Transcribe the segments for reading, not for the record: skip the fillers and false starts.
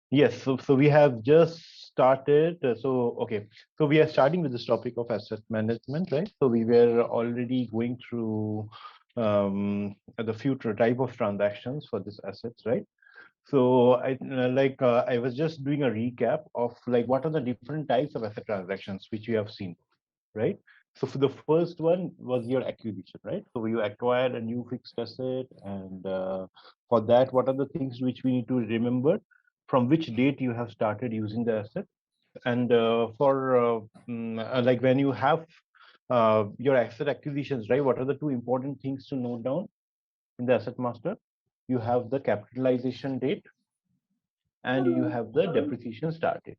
Yes, so we have just started. So we are starting with this topic of asset management, right? So we were already going through the future type of transactions for this assets, right? So I was just doing a recap of like what are the different types of asset transactions which you have seen, right? So for the first one was your acquisition, right? So you acquired a new fixed asset, and for that, what are the things which we need to remember? From which date you have started using the asset, and like when you have your asset acquisitions, right? What are the two important things to note down in the asset master? You have the capitalization date, and you have the depreciation start date,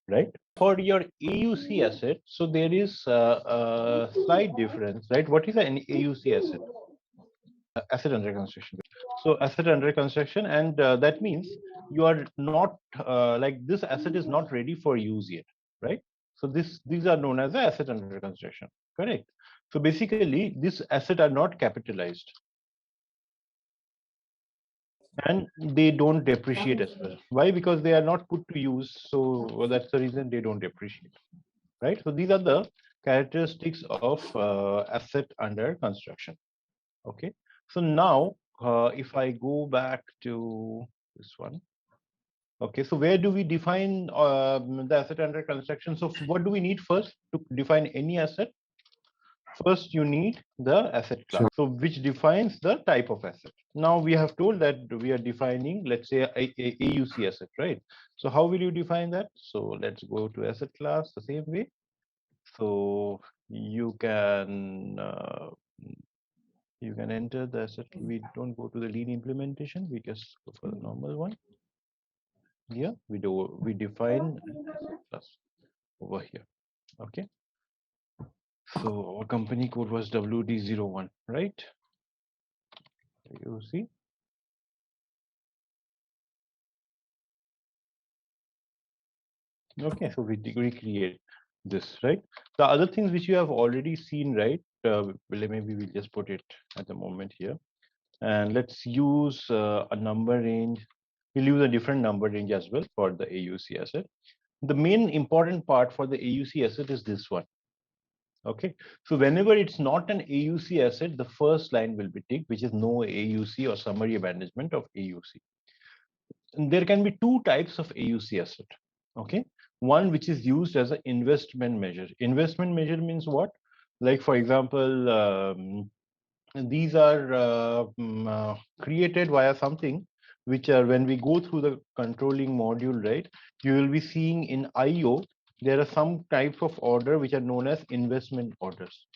right? For your AUC asset, so there is a slight difference, right? What is an AUC asset? Asset under construction. So asset under construction, and that means you are not like this asset is not ready for use yet, right? So these are known as the asset under construction, correct? So basically, these assets are not capitalized, and they don't depreciate as well. Why? Because they are not put to use. So that's the reason they don't depreciate, right? So these are the characteristics of asset under construction. Okay. So now, if I go back to this one, okay. So where do we define the asset under construction? So what do we need first to define any asset? First, you need the asset class. So which defines the type of asset. Now we have told that we are defining, let's say, a AUC asset, right? So how will you define that? So let's go to asset class the same way. So you can enter the asset. We don't go to the lean implementation. We just go for the normal one. Here we define asset class over here. Okay. So our company code was WD01, right? You see. Okay, so we recreate this, right? The other things which you have already seen, right? Well, maybe we'll just put it at the moment here. And let's use a number range. We'll use a different number range as well for the AUC asset. The main important part for the AUC asset is this one. Okay, so whenever it's not an AUC asset, the first line will be ticked, which is no AUC or summary management of AUC. And there can be two types of AUC asset. Okay, one which is used as an investment measure. Investment measure means what? Like for example, these are created via something which are when we go through the controlling module, right? You will be seeing in IO there are some types of order which are known as investment orders.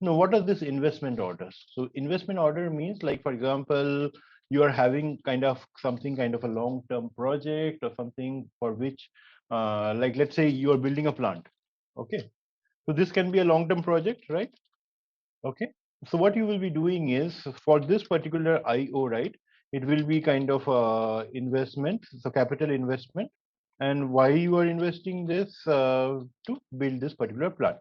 Now, what are this investment orders? So investment order means, like for example, you are having kind of something kind of a long-term project or something for which, like let's say you are building a plant. Okay, so this can be a long-term project, right? Okay, so what you will be doing is for this particular IO, right? It will be kind of investment, so capital investment, and why you are investing this to build this particular plant.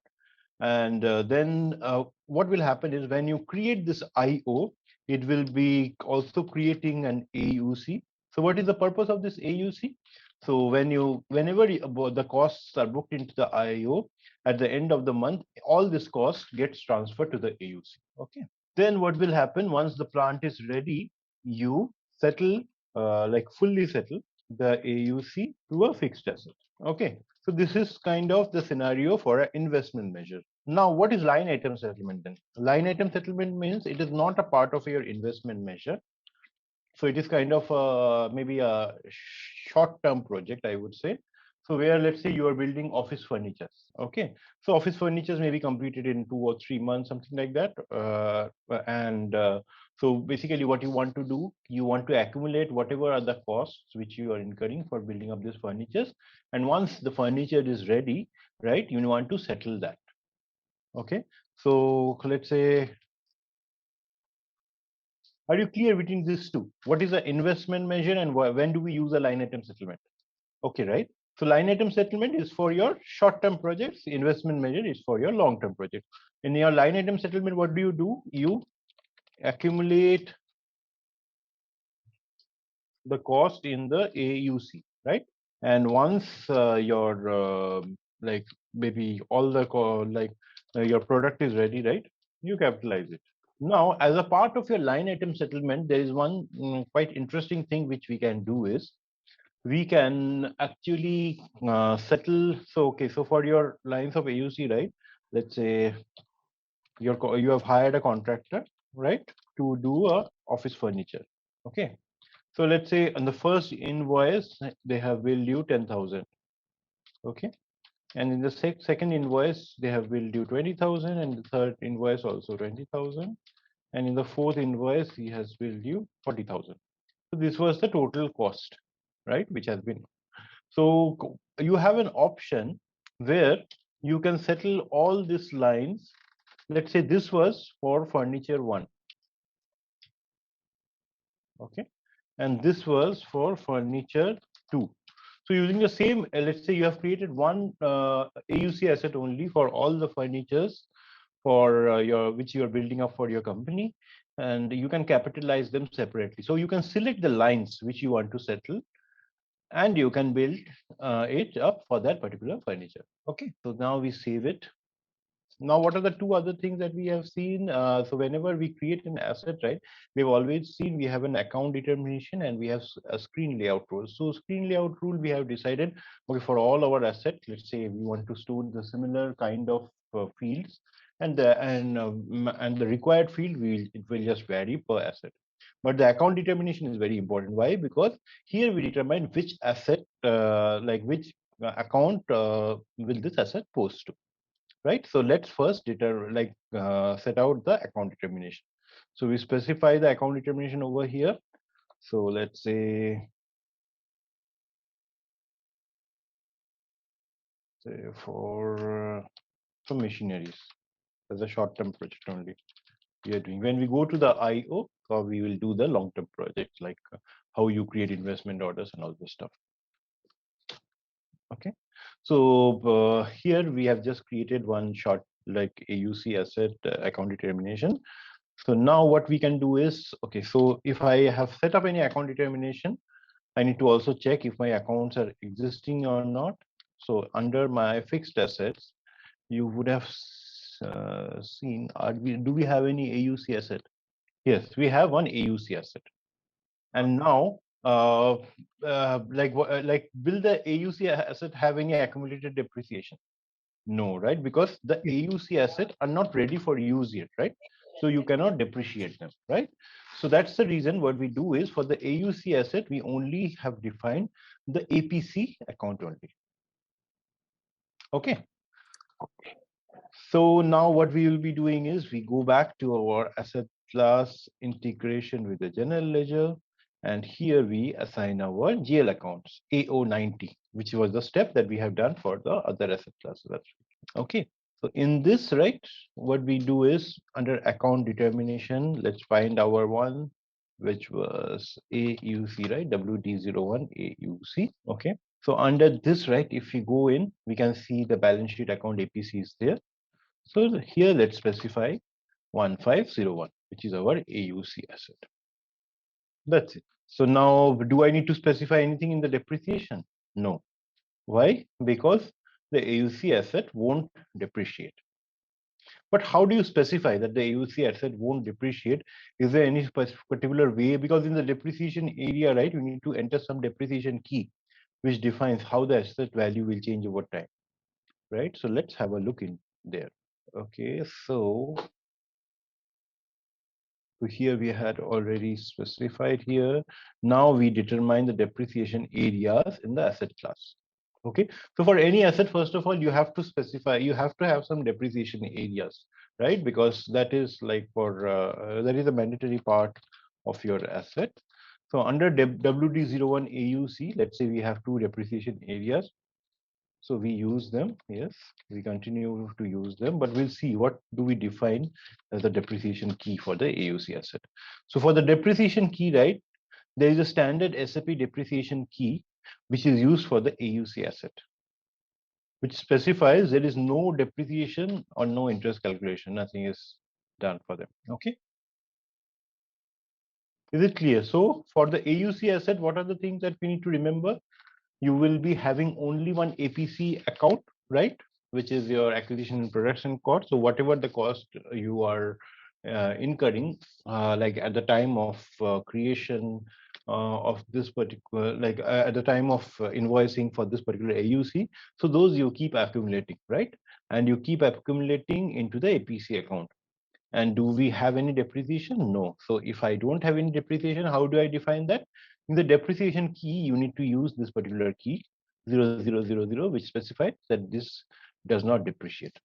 And then what will happen is when you create this IO, it will be also creating an AUC. So what is the purpose of this AUC? So whenever the costs are booked into the IO, at the end of the month, all this cost gets transferred to the AUC. Okay. Then what will happen once the plant is ready? You settle, like fully settle the AUC to a fixed asset. Okay. So this is kind of the scenario for an investment measure. Now, what is line item settlement then? Line item settlement means it is not a part of your investment measure. So it is kind of maybe a short-term project, I would say. So where let's say you are building office furniture. Okay. So office furniture may be completed in 2 or 3 months, something like that. So basically what you want to do, you want to accumulate whatever are the costs which you are incurring for building up this furniture. And once the furniture is ready, right, you want to settle that. Okay. So let's say, are you clear between these two? What is the investment measure and when do we use a line item settlement? Okay, right? So line item settlement is for your short-term projects. Investment measure is for your long-term project. In your line item settlement, what do? You accumulate the cost in the AUC. right? And once your like maybe all the your product is ready, right? You capitalize it. Now, as a part of your line item settlement, there is one quite interesting thing which we can do is we can actually settle. So, okay, so for your lines of AUC, right? Let's say you have hired a contractor, right, to do a office furniture. Okay, so let's say on the first invoice they have billed you 10,000. Okay, and in the second invoice they have billed you 20,000, and the third invoice also 20,000, and in the fourth invoice he has billed you 40,000. So this was the total cost, right, which has been. So you have an option where you can settle all these lines. Let's say this was for furniture one, okay, and this was for furniture two. So using the same, let's say you have created one AUC asset only for all the furnitures for your which you are building up for your company, and you can capitalize them separately. So you can select the lines which you want to settle, and you can build it up for that particular furniture. Okay, so now we save it. Now, what are the two other things that we have seen? So whenever we create an asset, right, we've always seen we have an account determination and we have a screen layout rule. So screen layout rule, we have decided, okay, for all our assets, let's say we want to store the similar kind of fields, and the required field it will just vary per asset. But the account determination is very important. Why? Because here we determine which asset, like which account will this asset post to, right? So let's first set out the account determination. So we specify the account determination over here. So let's say for machineries as a short-term project only we are doing. When we go to the IO, we will do the long-term projects like how you create investment orders and all this stuff. Okay. So here we have just created one short like AUC asset account determination. So now what we can do is, okay, so if I have set up any account determination, I need to also check if my accounts are existing or not. So under my fixed assets, you would have seen, do we have any AUC asset? Yes, we have one AUC asset. And now, will the AUC asset have any accumulated depreciation? No, right? Because the AUC asset are not ready for use yet, right? So you cannot depreciate them, right? So that's the reason what we do is for the AUC asset, we only have defined the APC account only. Okay. So now what we will be doing is we go back to our asset class integration with the general ledger. And here we assign our GL accounts, AO90, which was the step that we have done for the other asset classes. Okay, so in this, right, what we do is under account determination, let's find our one, which was AUC, right, WD01 AUC. Okay, so under this, right, if we go in, we can see the balance sheet account APC is there. So here let's specify 1501, which is our AUC asset. That's it. So now, do I need to specify anything in the depreciation? No. Why? Because the AUC asset won't depreciate. But how do you specify that the AUC asset won't depreciate? Is there any particular way? Because in the depreciation area, right, you need to enter some depreciation key, which defines how the asset value will change over time, right? So let's have a look in there. Okay, so here we had already specified here. Now we determine the depreciation areas in the asset class. Okay, so for any asset, first of all, you have to specify, you have to have some depreciation areas, right? Because that is like that is a mandatory part of your asset. So under WD01 AUC, let's say we have two depreciation areas. So we use them, yes, we continue to use them, but we'll see what do we define as the depreciation key for the AUC asset. So for the depreciation key, right, there is a standard SAP depreciation key, which is used for the AUC asset, which specifies there is no depreciation or no interest calculation, nothing is done for them. Okay. Is it clear? So for the AUC asset, what are the things that we need to remember? you will be having only one APC account, right? Which is your acquisition and production cost. So whatever the cost you are incurring, like at the time of creation of this particular, like at the time of invoicing for this particular AUC, so those you keep accumulating, right? And you keep accumulating into the APC account. And do we have any depreciation? No. So if I don't have any depreciation, how do I define that? In the depreciation key, you need to use this particular key 0000, which specifies that this does not depreciate.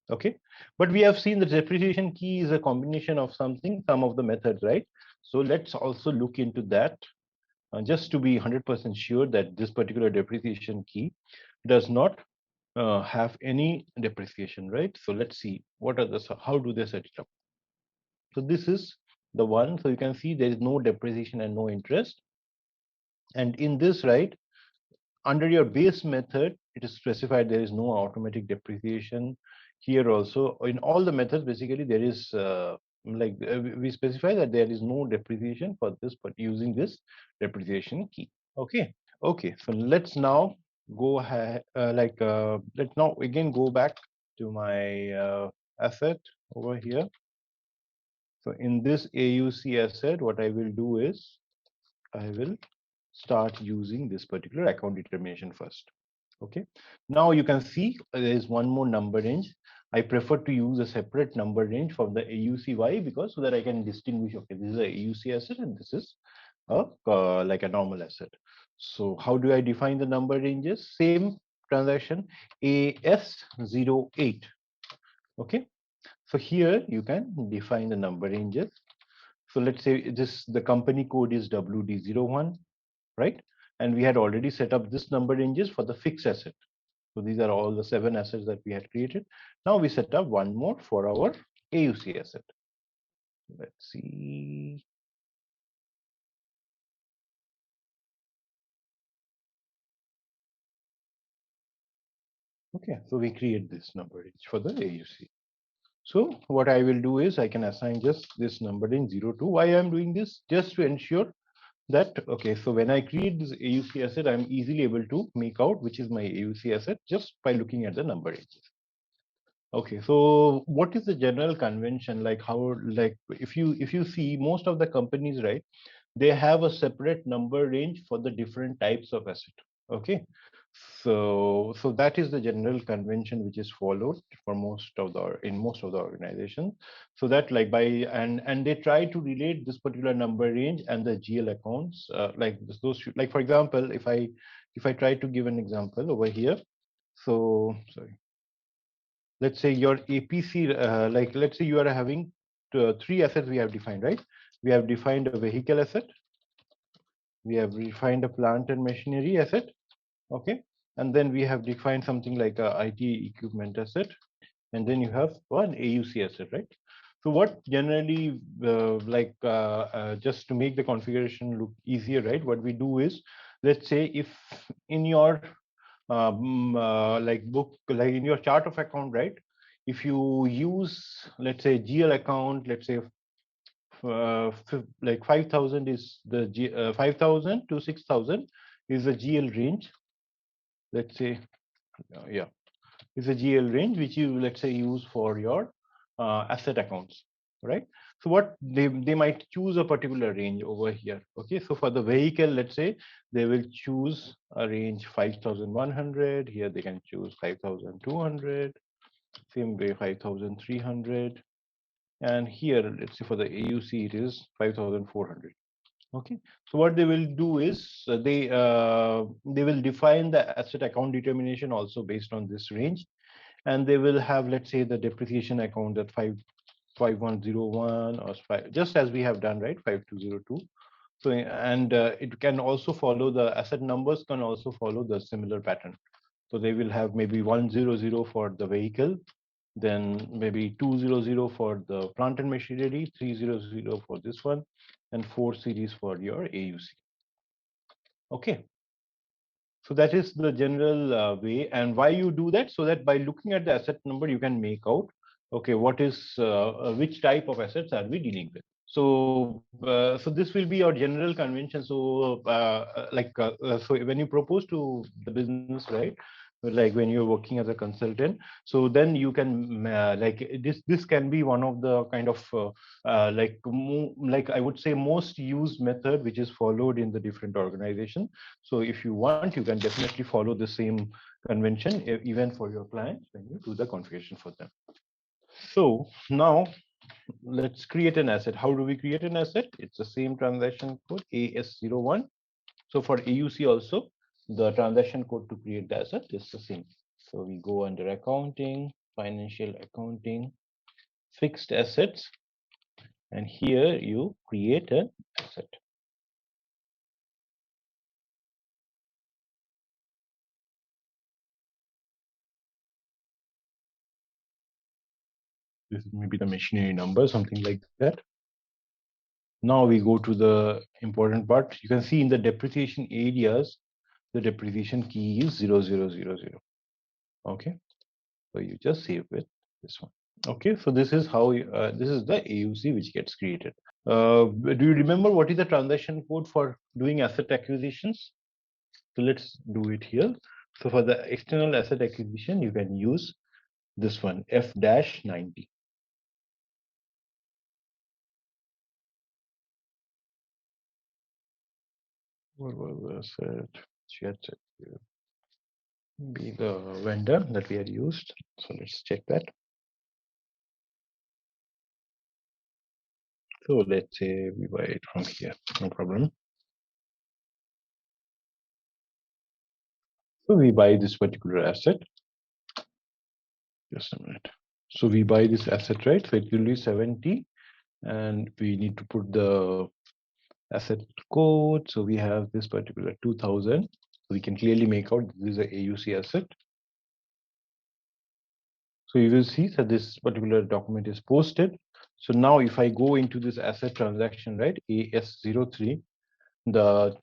Okay, but we have seen the depreciation key is a combination of something, some of the methods, right? So let's also look into that just to be 100% sure that this particular depreciation key does not have any depreciation, right? So let's see what are the, how do they set it up. So this is the one. So you can see there is no depreciation and no interest. And in this, right, under your base method, it is specified there is no automatic depreciation. Here also, in all the methods, basically there is we specify that there is no depreciation for this, but using this depreciation key. Okay. Okay. So let's now go ahead. Let's now again go back to my asset over here. So in this AUC asset, what I will do is I will start using this particular account determination first. Okay. Now you can see there is one more number range. I prefer to use a separate number range for the AUC. Why? Because so that I can distinguish, okay, this is a AUC asset and this is a like a normal asset. So how do I define the number ranges? Same transaction AS08. Okay. So here you can define the number ranges. So let's say this, the company code is WD01, right? And we had already set up this number ranges for the fixed asset. So these are all the 7 assets that we had created. Now we set up one more for our AUC asset. Let's see. Okay, so we create this number range for the AUC. So what I will do is I can assign just this number range 02. Why I'm doing this? Just to ensure that, okay, so when I create this AUC asset, I'm easily able to make out which is my AUC asset just by looking at the number ranges. Okay, so what is the general convention, like how, like if you see most of the companies, right, they have a separate number range for the different types of asset. Okay, so that is the general convention which is followed for most of the, in most of the organizations. So that like by, and they try to relate this particular number range and the GL accounts, like those, like for example, if I try to give an example over here, so sorry, let's say your APC, like let's say you are having 3 assets we have defined, right? We have defined a vehicle asset, we have defined a plant and machinery asset, okay, and then we have defined something like a IT equipment asset, and then you have one AUC asset, right? So what generally, just to make the configuration look easier, right? What we do is, let's say if in your like book, like in your chart of account, right? If you use, let's say GL account, let's say like 5,000 is the 5,000 to 6,000 is the GL range. Let's say, yeah, is a GL range which you, let's say, use for your asset accounts, right? So what they might choose a particular range over here. Okay, so for the vehicle, let's say they will choose a range 5,100. Here they can choose 5,200. Same way 5,300. And here, let's say for the AUC, it is 5,400. Okay, so what they will do is they will define the asset account determination also based on this range, and they will have, let's say, the depreciation account at 5101 or 5, just as we have done, right, 5202. So and it can also follow, the asset numbers can also follow the similar pattern. So they will have maybe 100 for the vehicle, then maybe 200 for the plant and machinery, 300 for this one, and 4 series for your AUC. Okay, so that is the general way, and why you do that, so that by looking at the asset number you can make out, okay, what is which type of assets are we dealing with. So this will be our general convention. So when you propose to the business, right? Like when you're working as a consultant, so then you can this can be one of the kind of like I would say most used method which is followed in the different organization. So if you want, you can definitely follow the same convention even for your clients when you do the configuration for them. So now let's create an asset. How do we create an asset? It's the same transaction code AS01. So for AUC also, the transaction code to create the asset is the same. So we go under accounting, financial accounting, fixed assets, and here you create an asset. This is maybe the machinery number, something like that. Now we go to the important part. You can see in the depreciation areas, the depreciation key is 0000. Okay, so you just save with this one. Okay, so this is how this is the AUC which gets created. Do you remember what is the transaction code for doing asset acquisitions? So let's do it here. So for the external asset acquisition, you can use this one, F-90. What was the asset? Be the vendor that we had used. So let's check that. So let's say we buy it from here, no problem. So we buy this particular asset. Just a minute. So we buy this asset, right? So it will be 70, and we need to put the asset code. So we have this particular 2000. We can clearly make out this is a AUC asset. So you will see that this particular document is posted. So now if I go into this asset transaction, right, AS03, the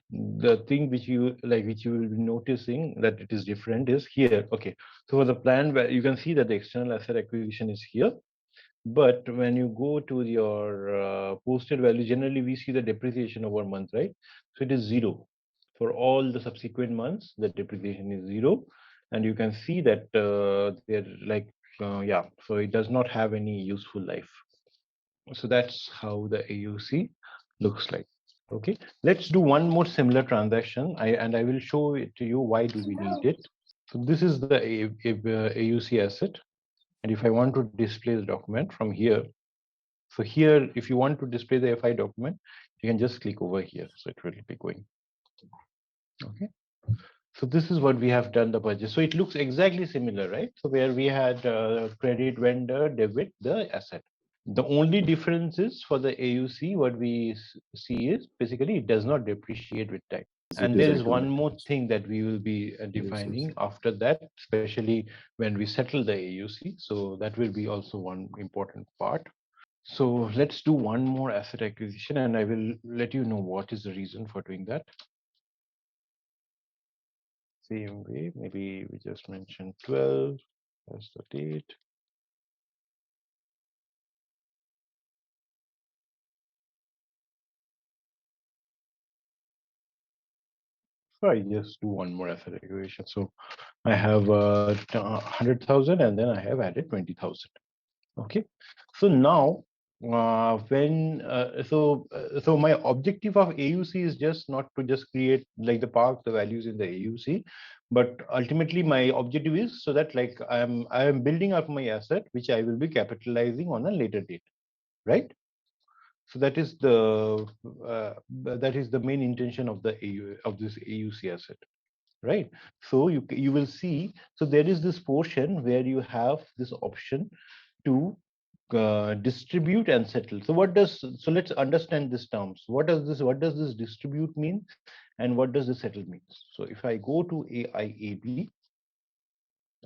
thing which you will be noticing that it is different is here. Okay, so for the plan where you can see that the external asset acquisition is here, but when you go to your posted value, generally we see the depreciation over month, right? So it is 0 for all the subsequent months. The depreciation is 0, and you can see that they're like yeah, so it does not have any useful life. So that's how the AUC looks like. Okay, let's do one more similar transaction. I will show it to you why do we need it. So this is the AUC asset, and if I want to display the document from here, so here if you want to display the FI document, you can just click over here, so it will be going. Okay, so this is what we have done the purchase. So it looks exactly similar, right? So where we had credit, vendor, debit the asset. The only difference is for the AUC, what we see is basically it does not depreciate with time. And there is one more thing that we will be defining after that, especially when we settle the AUC. So that will be also one important part. So let's do one more asset acquisition, and I will let you know what is the reason for doing that. Same way, maybe we just mentioned 12 as the date. So I just do one more asset acquisition. So I have 100,000, and then I have added 20,000. Okay, so now so my objective of AUC is just not to just create like the park the values in the AUC, but ultimately my objective is so that like I am building up my asset which I will be capitalizing on a later date, right? So that is the main intention of the of this AUC asset, right? So you will see, so there is this portion where you have this option to distribute and settle. So so let's understand these terms. What does this distribute mean, and what does the settle means? So if I go to AIAB,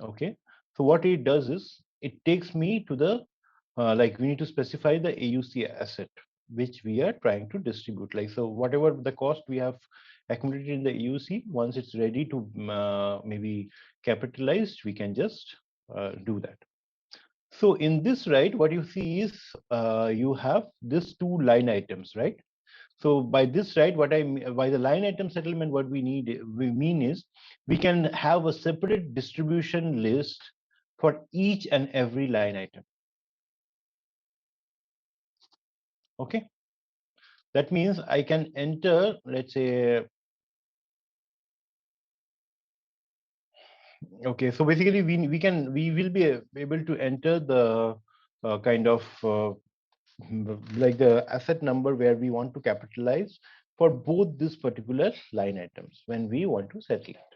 okay, so what it does is it takes me to the like we need to specify the AUC asset which we are trying to distribute. Like, so whatever the cost we have accumulated in the AUC, once it's ready to maybe capitalized, we can just do that. So in this, right, what you see is you have this two line items, right? So by this, right, by the line item settlement, what we mean is we can have a separate distribution list for each and every line item. Okay. That means I can enter, let's say, okay. So basically, we will be able to enter the kind of like the asset number where we want to capitalize for both this particular line items when we want to settle it.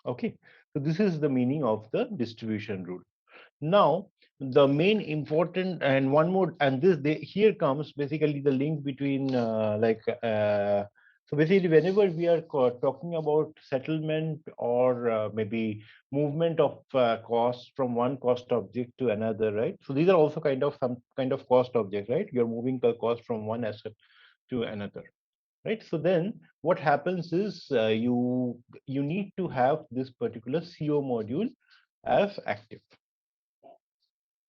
Okay. So this is the meaning of the distribution rule. Now, the main important and one more, and here comes basically the link between so basically whenever we are talking about settlement or maybe movement of cost from one cost object to another, right? So these are also kind of some kind of cost object, right? You're moving the cost from one asset to another, right? So then what happens is you need to have this particular CO module as active.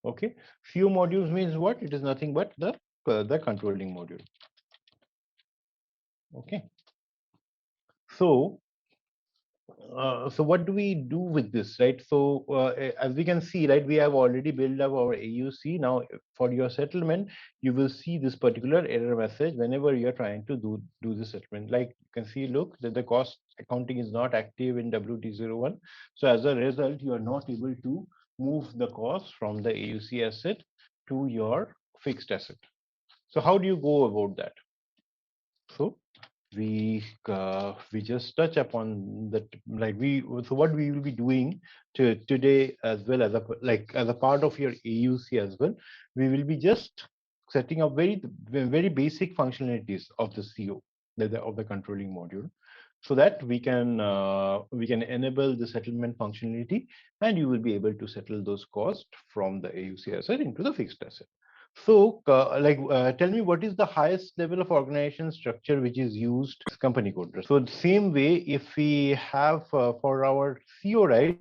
Okay, few modules means what? It is nothing but the controlling module. Okay, so so what do we do with this, right? So as we can see, right, we have already built up our AUC. Now for your settlement, you will see this particular error message whenever you're trying to do the settlement. Like you can see, look, that the cost accounting is not active in WT01. So as a result, you are not able to move the cost from the AUC asset to your fixed asset. So how do you go about that? So we just touch upon that, like so what we will be doing today, as well as as a part of your AUC as well, we will be just setting up very basic functionalities of the CO, of the controlling module, so that we can enable the settlement functionality, and you will be able to settle those costs from the AUC asset into the fixed asset. So, tell me, what is the highest level of organization structure which is used company code? So, the same way, if we have for our CO, right,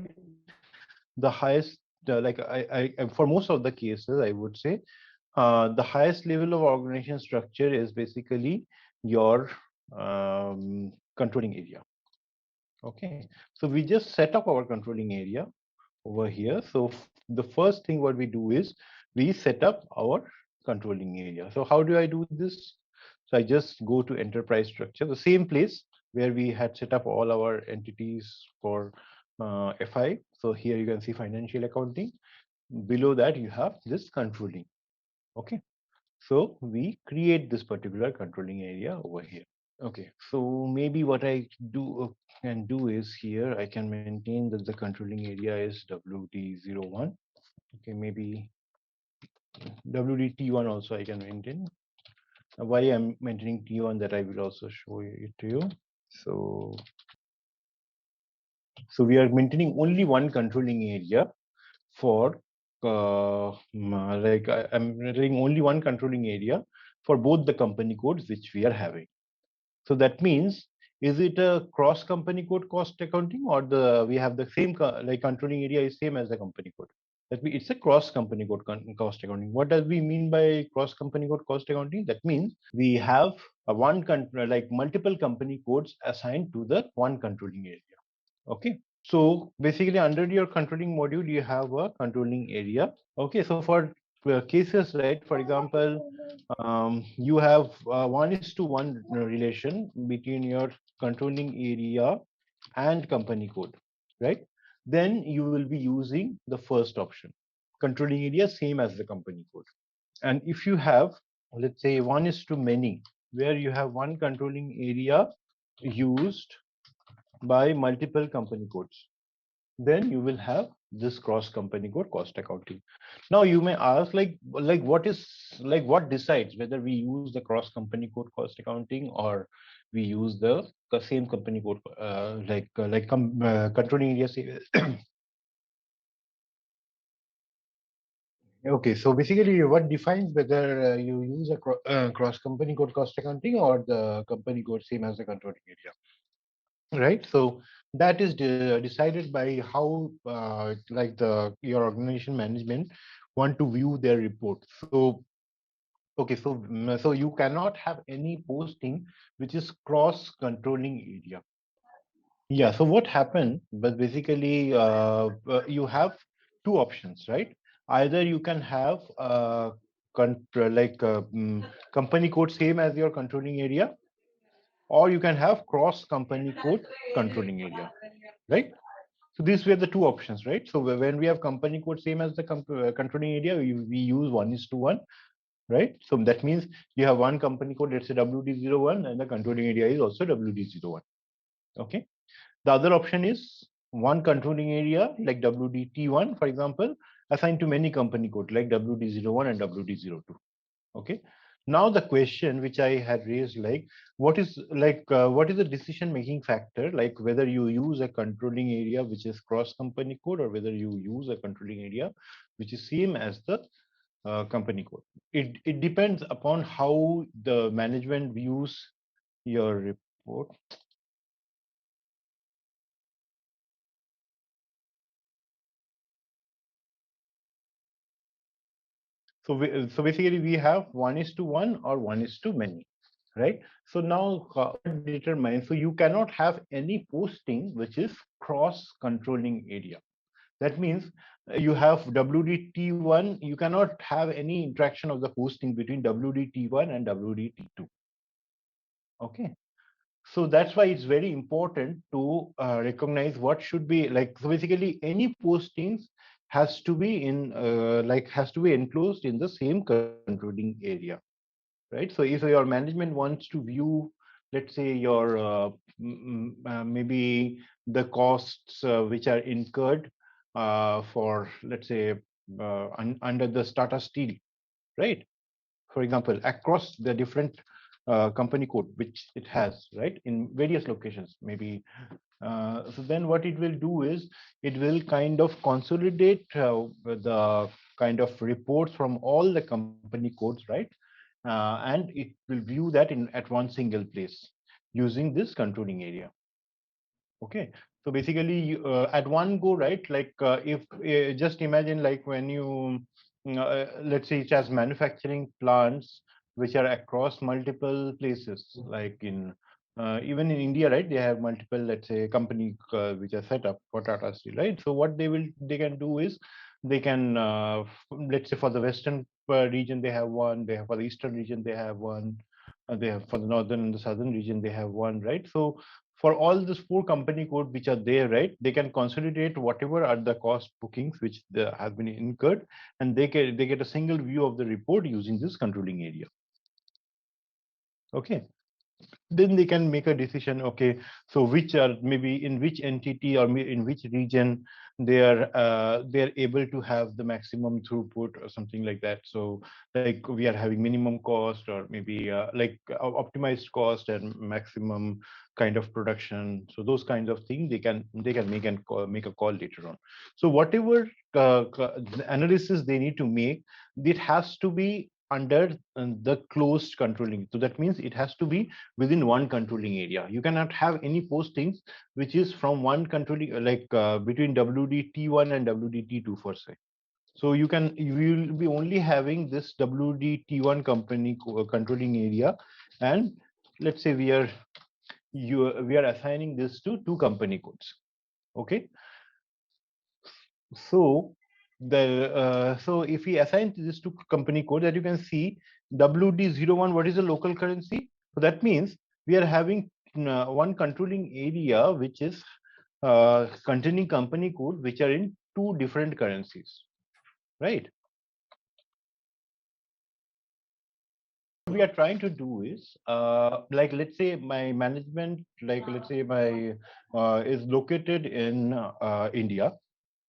the highest, for most of the cases, I would say, the highest level of organization structure is basically your controlling area. Okay, so we just set up our controlling area over here. So the first thing what we do is we set up our controlling area. So how do I do this? So I just go to enterprise structure, the same place where we had set up all our entities for FI. So here you can see financial accounting. Below that you have this controlling. Okay, so we create this particular controlling area over here. Okay, so maybe what I can do is here I can maintain that the controlling area is WD01. Okay, maybe WDT1 also I can maintain. Why I'm maintaining T1, that I will also show it to you. So we are maintaining only one controlling area for I'm maintaining only one controlling area for both the company codes which we are having. So that means, is it a cross company code cost accounting, or we have the same like controlling area is same as the company code? That means it's a cross company code cost accounting. What does we mean by cross company code cost accounting? That means we have a multiple company codes assigned to the one controlling area. Okay. So basically, under your controlling module, you have a controlling area. Okay. So for cases, right, for example, you have 1:1 relation between your controlling area and company code, right? Then you will be using the first option, controlling area same as the company code. And if you have, let's say, 1:many, where you have one controlling area used by multiple company codes, then you will have this cross company code cost accounting. Now you may ask, what decides whether we use the cross company code cost accounting, or we use the same company code controlling area okay, so basically what defines whether you use a cross company code cost accounting or the company code same as the controlling area, right? So that is decided by how your organization management want to view their report. So okay, so you cannot have any posting which is cross controlling area. Yeah, so what happened, but basically you have two options, right? Either you can have company code same as your controlling area, or you can have cross company code controlling area, right? So these were the two options, right? So when we have company code same as the controlling area, we use 1:1, right? So that means you have one company code, let's say WD01, and the controlling area is also WD01. Okay. The other option is one controlling area like WDT1, for example, assigned to many company code like WD01 and WD02. Okay. Now the question which I had raised, like what is the decision making factor, like whether you use a controlling area which is cross company code or whether you use a controlling area which is same as the company code. It depends upon how the management views your report. So basically we have 1:1 or 1:many, right? So now what determines, so you cannot have any posting which is cross controlling area. That means you have WDT1, you cannot have any interaction of the posting between WDT1 and WDT2. Okay. So that's why it's very important to recognize what should be like. So basically, any postings has to be in has to be enclosed in the same controlling area, right? So if your management wants to view, let's say your maybe the costs which are incurred for, let's say, under the Tata Steel, right? For example, across the different company code which it has, right, in various locations, maybe. So then what it will do is it will kind of consolidate the kind of reports from all the company codes, right? And it will view that in at one single place using this controlling area. Okay, so basically at one go, right? Like if just imagine like when you let's say it has manufacturing plants which are across multiple places, like in even in India, right? They have multiple, let's say, company which are set up for Tata Steel, right? So what they can do is they can let's say for the western region they have one, they have for the eastern region they have one, they have for the northern and the southern region they have one, right? So for all these four company code which are there, right, they can consolidate whatever are the cost bookings which have been incurred, and they get a single view of the report using this controlling area. Okay, then they can make a decision. Okay, so which are maybe in which entity or in which region they are able to have the maximum throughput or something like that. So like we are having minimum cost or maybe optimized cost and maximum kind of production. So those kinds of things they can make a call later on. So whatever analysis they need to make, it has to be under the closed controlling. So that means it has to be within one controlling area. You cannot have any postings which is from one controlling between WDT1 and WDT2 for say. So you will be only having this WDT1 controlling area, and let's say we are assigning this to two company codes. Okay, so so if we assign this to company code, that you can see WD01, what is the local currency? So that means we are having one controlling area which is containing company code which are in two different currencies, right? What we are trying to do is like let's say my management, like let's say my is located in India.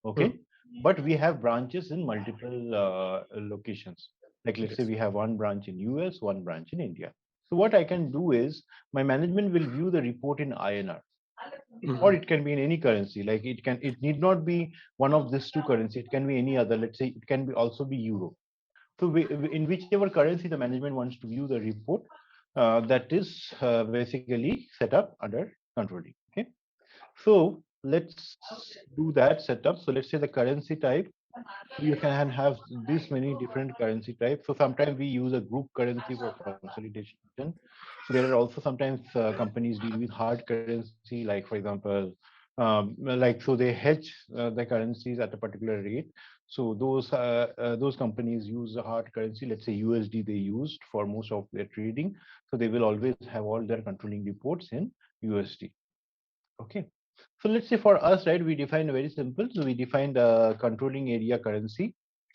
Okay, but we have branches in multiple locations. Like let's say we have one branch in US, one branch in India. So what I can do is my management will view the report in INR, or it can be in any currency. Like it need not be one of these two currency. It can be any other. Let's say it can be also be euro. So in whichever currency the management wants to view the report, that is basically set up under controlling. Okay, so let's do that setup. So let's say the currency type You can have this many different currency types. So sometimes we use a group currency for consolidation. There are also sometimes companies deal with hard currency, like for example, like so they hedge the currencies at a particular rate. So those companies use a hard currency. Let's say USD they used for most of their trading. So they will always have all their controlling reports in USD. Okay. So let's say for us, right, we define very simple. So we define the controlling area currency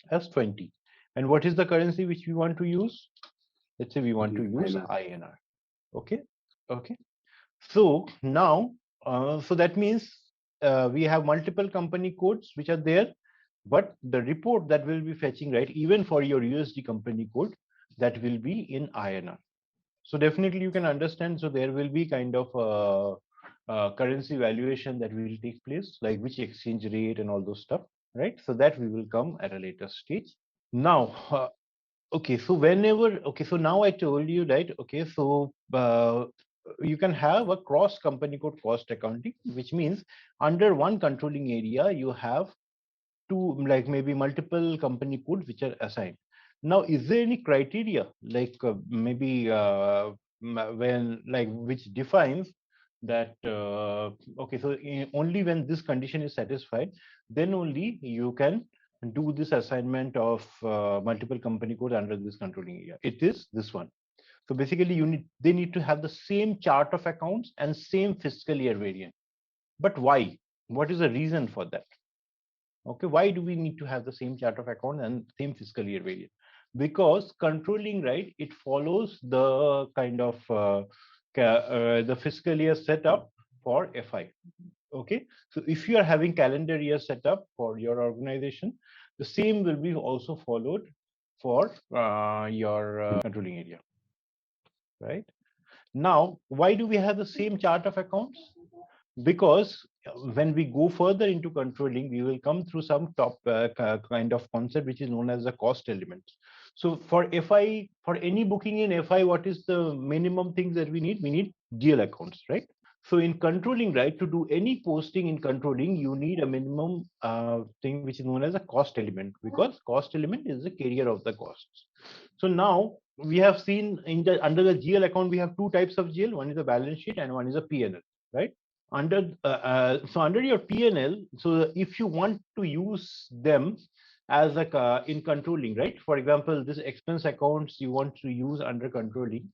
as 20. And what is the currency which we want to use? Let's say we want to use INR. Okay. Okay. So now, so that means we have multiple company codes which are there, but the report that will be fetching, right, even for your USD company code, that will be in INR. So definitely you can understand. So there will be kind of currency valuation that will take place, like which exchange rate and all those stuff, right? So that we will come at a later stage. Now, okay, so whenever, okay, so now I told you, right? Okay, so you can have a cross company code cost accounting, which means under one controlling area, you have two, like maybe multiple company codes which are assigned. Now, is there any criteria, like maybe when, like, which defines that, okay, so only when this condition is satisfied, then only you can do this assignment of multiple company codes under this controlling area. It is this one. So basically, they need to have the same chart of accounts and same fiscal year variant. But why? What is the reason for that? Okay, why do we need to have the same chart of account and same fiscal year variant? Because controlling, right, it follows the kind of the fiscal year setup for FI. Okay, so if you are having calendar year setup for your organization, the same will be also followed for your controlling area, right? Now, why do we have the same chart of accounts? Because when we go further into controlling, we will come through some top kind of concept which is known as the cost elements. So for FI, for any booking in FI, what is the minimum things that we need? We need GL accounts, right? So in controlling, right, to do any posting in controlling, you need a minimum thing which is known as a cost element, because cost element is the carrier of the costs. So now we have seen in the under the GL account, we have two types of GL. One is a balance sheet and one is a P&L, right? So under your P&L, so if you want to use them as a in controlling, right? For example, this expense accounts you want to use under controlling.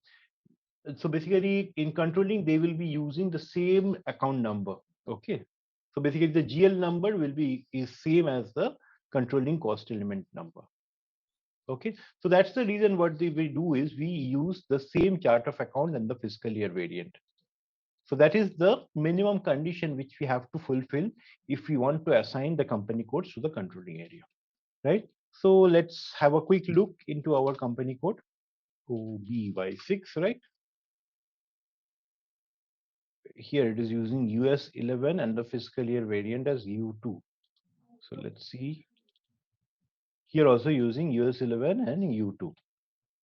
So basically, in controlling, they will be using the same account number. Okay. So basically, the GL number will be is same as the controlling cost element number. Okay. So that's the reason what we do is we use the same chart of account and the fiscal year variant. So that is the minimum condition which we have to fulfill if we want to assign the company codes to the controlling area, right? So let's have a quick look into our company code, OBY6, right? Here it is using US 11 and the fiscal year variant as U2. So let's see. Here also using US 11 and U2,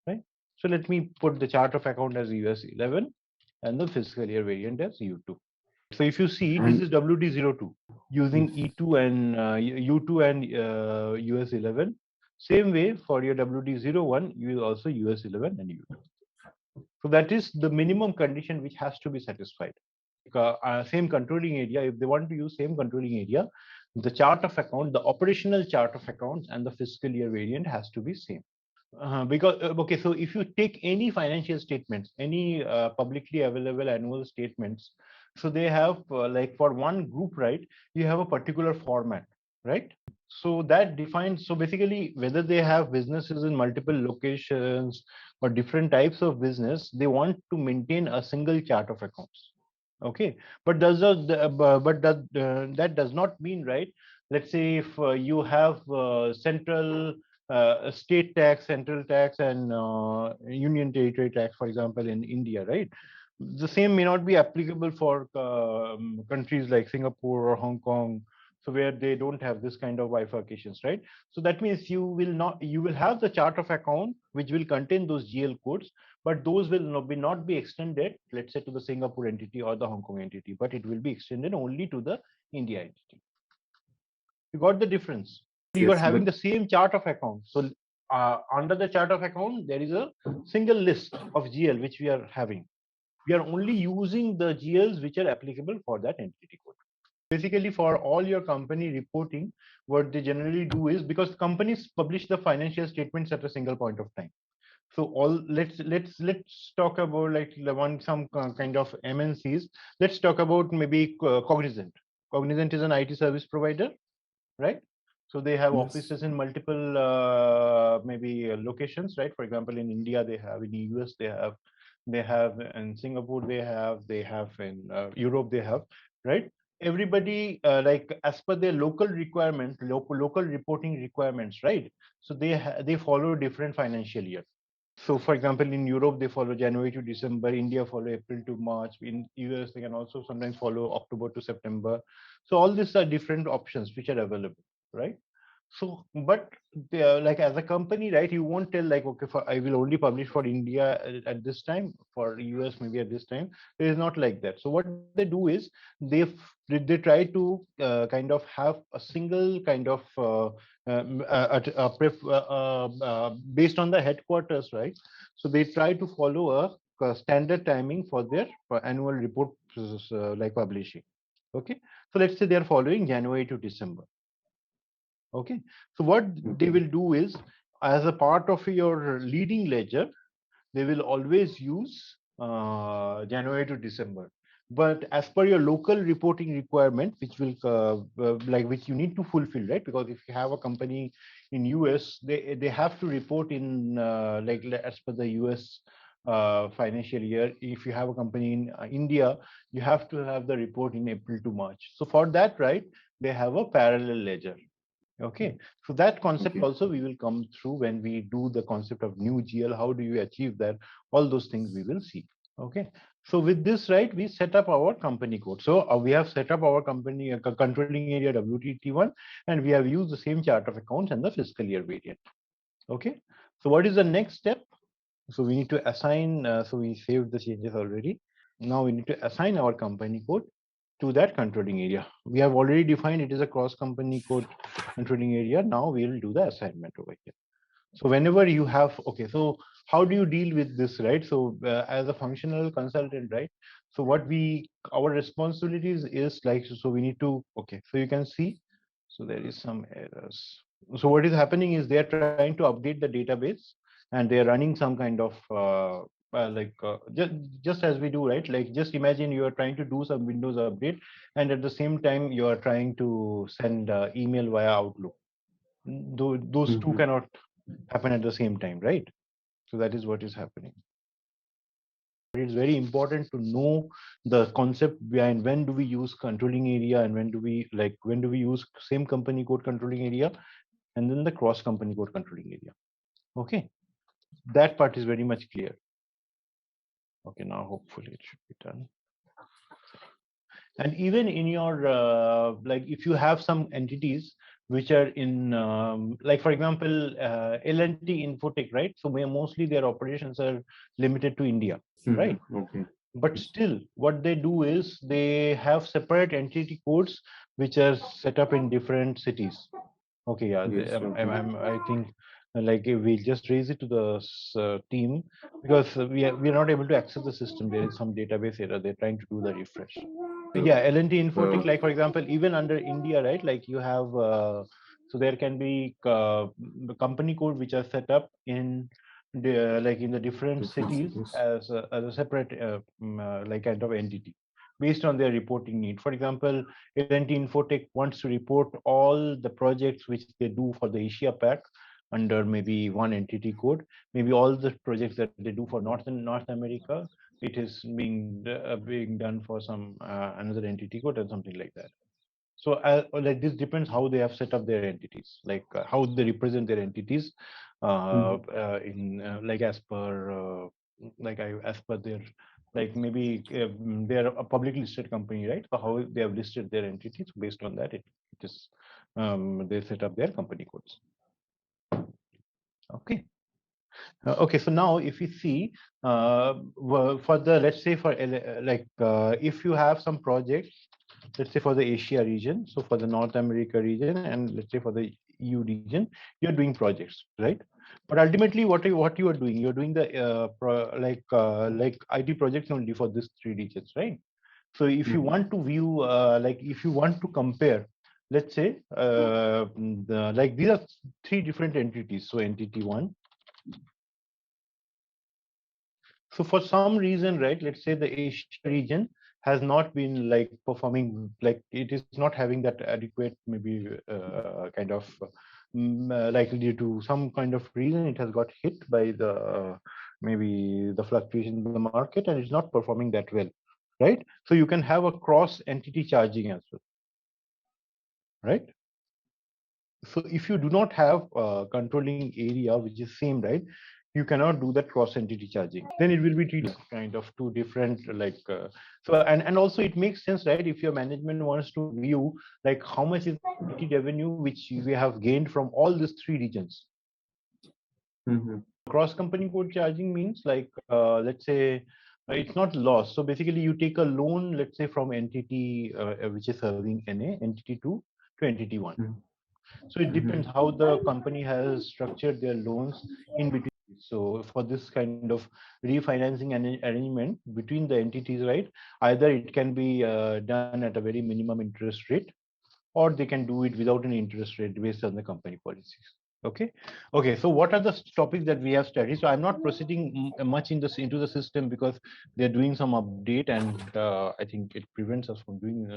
right? So let me put the chart of account as US 11 and the fiscal year variant as U2. So if you see, this is WD02 using E2 and U2 and US 11. Same way for your WD01, you will also US 11 and U2. So that is the minimum condition which has to be satisfied. Same controlling area, if they want to use same controlling area, the chart of account, the operational chart of accounts and the fiscal year variant has to be same. Because okay, so if you take any financial statements, any publicly available annual statements, so they have like for one group, right, you have a particular format, right? So that defines, so basically whether they have businesses in multiple locations or different types of business, they want to maintain a single chart of accounts. Okay, but that does not mean, right? Let's say if you have central state tax, central tax, and union territory tax, for example, in India, right? The same may not be applicable for countries like Singapore or Hong Kong, so where they don't have this kind of bifurcations, right? So that means you will have the chart of account which will contain those GL codes, but those will not be extended, let's say, to the Singapore entity or the Hong Kong entity, but it will be extended only to the India entity. You got the difference? you are having the same chart of accounts. So under the chart of account, there is a single list of GL which we are having. We are only using the GLs which are applicable for that entity code. Basically, for all your company reporting, what they generally do is, because companies publish the financial statements at a single point of time. So all let's talk about like some kind of MNCs. Let's talk about maybe Cognizant. Cognizant is an IT service provider, right? So they have offices in multiple maybe locations, right? For example, in India they have, in the US they have in Singapore they have in Europe they have, right? Everybody like as per their local requirements, local reporting requirements, right? So they follow different financial year. So for example, in Europe, they follow January to December, India follow April to March, in US, they can also sometimes follow October to September. So all these are different options which are available, right? So, but like as a company, right, you won't tell like, okay, I will only publish for India at this time, for US maybe at this time. It is not like that. So what they do is they try to kind of have a single kind of based on the headquarters, right? So they try to follow a standard timing for their annual report like publishing. Okay, so let's say they are following January to December. Okay, so what they will do is, as a part of your leading ledger, they will always use January to December. But as per your local reporting requirement, which will like which you need to fulfill, right? Because if you have a company in US, they have to report in like as per the US financial year. If you have a company in India, you have to have the report in April to March. So for that, right, they have a parallel ledger. Okay, so that concept also we will come through when we do the concept of new GL. How do you achieve that? All those things we will see. Okay, so with this, right, we set up our company code. So we have set up our company controlling area WTT1, and we have used the same chart of accounts and the fiscal year variant. Okay, so what is the next step? So we need to assign, so we saved the changes already. Now we need to assign our company code to that controlling area. We have already defined it is a cross company code controlling area. Now we will do the assignment over here. So whenever you have, okay, so how do you deal with this, right? So as a functional consultant, right? So what our responsibilities is like, so we need to, okay, so you can see, so there is some errors. So what is happening is they are trying to update the database, and they are running some kind of just as we do, right? Like just imagine you are trying to do some Windows update, and at the same time you are trying to send email via Outlook. Those two cannot happen at the same time, right? So that is what is happening. It's very important to know the concept behind when do we use controlling area and when do we use same company code controlling area, and then the cross company code controlling area. Okay, that part is very much clear. Okay, now hopefully it should be done. And even in your like if you have some entities which are in like for example L&T Infotech, right? So mostly their operations are limited to India, right? Okay. But still what they do is they have separate entity codes which are set up in different cities. Okay, yeah, yes, I think like we just raise it to the team because we are not able to access the system. There is some database error. They're trying to do the refresh. Yeah, L&T Infotech, like for example, even under India, right? Like you have, so there can be the company code which are set up in the like in the different cities as a separate like kind of entity based on their reporting need. For example, L&T Infotech wants to report all the projects which they do for the Asia Pac under maybe one entity code. Maybe all the projects that they do for North America, it is being done for some another entity code and something like that. So like this depends how they have set up their entities, like how they represent their entities in like as per as per their like maybe they're a publicly listed company, right? So how they have listed their entities, based on that it is they set up their company codes. Okay. Okay, so now if we see for the, let's say for if you have some projects, let's say for the Asia region, so for the North America region, and let's say for the EU region, you're doing projects, right? But ultimately, what you are doing, you're doing the like IT projects only for these three regions, right? So if you want to view, like if you want to compare, let's say, like these are three different entities. So entity one. So for some reason, right, let's say the Asia region has not been like performing, like it is not having that adequate, maybe kind of like due to some kind of reason, it has got hit by the maybe the fluctuation in the market, and it's not performing that well, right? So you can have a cross entity charging as well, right? So if you do not have a controlling area which is same, right, you cannot do that cross entity charging. Then it will be treated kind of two different like so, and also it makes sense, right? If your management wants to view like how much is entity revenue which we have gained from all these three regions. Cross company code charging means like let's say it's not loss. So basically you take a loan, let's say from entity which is serving NA, entity 2 to entity 1. So it depends how the company has structured their loans in between. So for this kind of refinancing arrangement between the entities, right, either it can be done at a very minimum interest rate, or they can do it without any interest rate based on the company policies. Okay, so what are the topics that we have studied? So I'm not proceeding much into the system because they're doing some update, and I think it prevents us from doing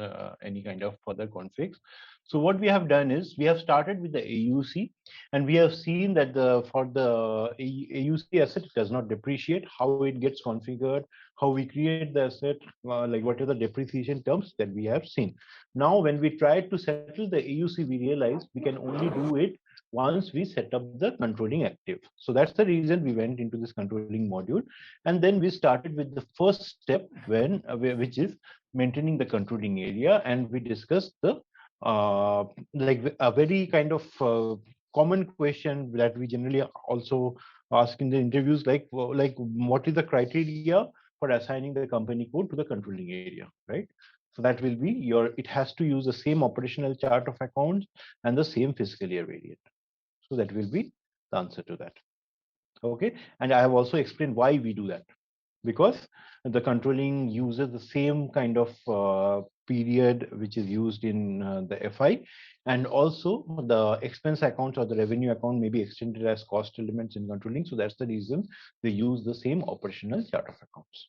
any kind of further configs. So what we have done is we have started with the AUC, and we have seen that for the AUC asset, it does not depreciate, how it gets configured, how we create the asset, like what are the depreciation terms that we have seen. Now, when we try to settle the AUC, we realize we can only do it once we set up the controlling active. So that's the reason we went into this controlling module. And then we started with the first step which is maintaining the controlling area. And we discussed the like a very kind of common question that we generally also ask in the interviews, like what is the criteria for assigning the company code to the controlling area, right? So that will be it has to use the same operational chart of accounts and the same fiscal year variant. So that will be the answer to that. Okay, and I have also explained why we do that, because the controlling uses the same kind of period which is used in the FI, and also the expense account or the revenue account may be extended as cost elements in controlling. So that's the reason they use the same operational chart of accounts.